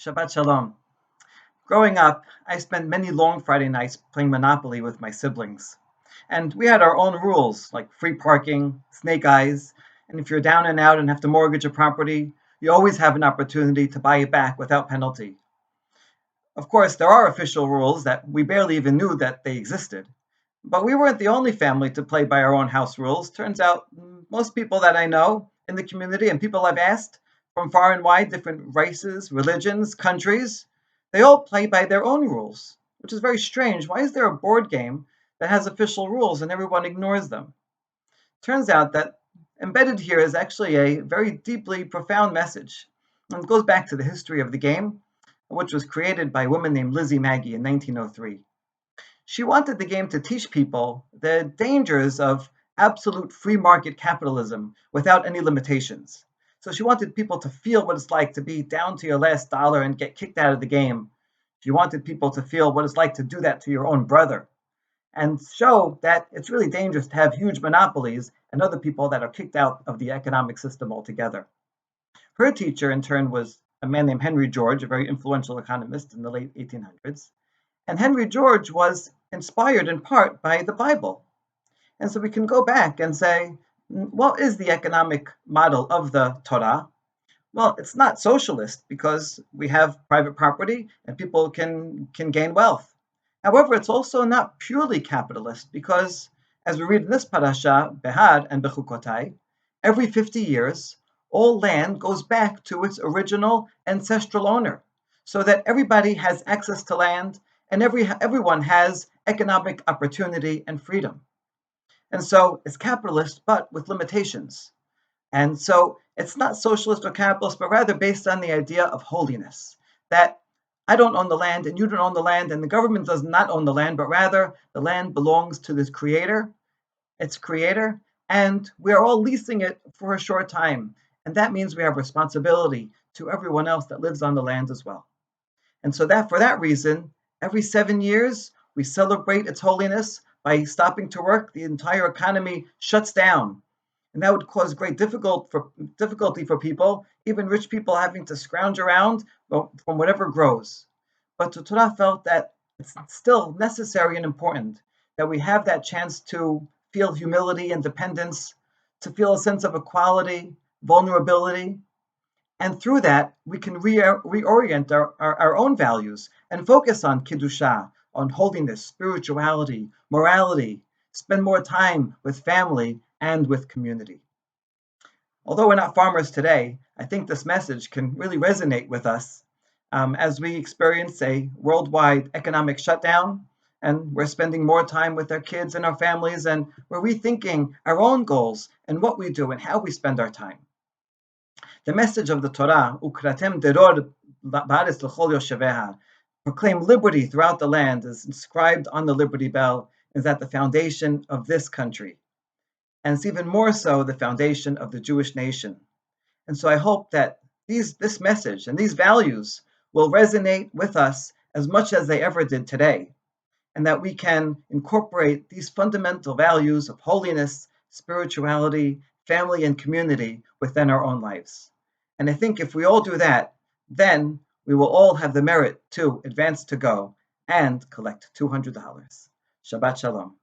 Shabbat Shalom. Growing up, I spent many long Friday nights playing Monopoly with my siblings. And we had our own rules, like free parking, snake eyes, and if you're down and out and have to mortgage a property, you always have an opportunity to buy it back without penalty. Of course, there are official rules that we barely even knew that they existed. But we weren't the only family to play by our own house rules. Turns out most people that I know in the community and people I've asked from far and wide, different races, religions, countries, they all play by their own rules, which is very strange. Why is there a board game that has official rules and everyone ignores them? Turns out that embedded here is actually a very deeply profound message. And it goes back to the history of the game, which was created by a woman named Lizzie Magie in 1903. She wanted the game to teach people the dangers of absolute free market capitalism without any limitations. So she wanted people to feel what it's like to be down to your last dollar and get kicked out of the game. She wanted people to feel what it's like to do that to your own brother and show that it's really dangerous to have huge monopolies and other people that are kicked out of the economic system altogether. Her teacher, in turn, was a man named Henry George, a very influential economist in the late 1800s. And Henry George was inspired in part by the Bible. And so we can go back and say, what is the economic model of the Torah? Well, it's not socialist because we have private property and people can gain wealth. However, it's also not purely capitalist because, as we read in this parasha, Behar and Behukotai, every 50 years, all land goes back to its original ancestral owner, so that everybody has access to land and everyone has economic opportunity and freedom. And so it's capitalist, but with limitations. And so it's not socialist or capitalist, but rather based on the idea of holiness, that I don't own the land and you don't own the land and the government does not own the land, but rather the land belongs to this creator, its creator, and we are all leasing it for a short time. And that means we have responsibility to everyone else that lives on the land as well. And so that for that reason, every 7 years, we celebrate its holiness by stopping to work. The entire economy shuts down. And that would cause great difficulty for people, even rich people having to scrounge around from whatever grows. But the Torah felt that it's still necessary and important that we have that chance to feel humility and dependence, to feel a sense of equality, vulnerability, and through that, we can reorient our own values and focus on Kiddusha, on holiness, spirituality, morality, spend more time with family and with community. Although we're not farmers today, I think this message can really resonate with us as we experience a worldwide economic shutdown and we're spending more time with our kids and our families and we're rethinking our own goals and what we do and how we spend our time. The message of the Torah, Ukratem deror ba'aretz l'chol yosheveha, proclaim liberty throughout the land, is inscribed on the Liberty Bell, is at the foundation of this country. And it's even more so the foundation of the Jewish nation. And so I hope that this message and these values will resonate with us as much as they ever did today, and that we can incorporate these fundamental values of holiness, spirituality, family, and community within our own lives. And I think if we all do that, then we will all have the merit to advance to go and collect $200. Shabbat Shalom.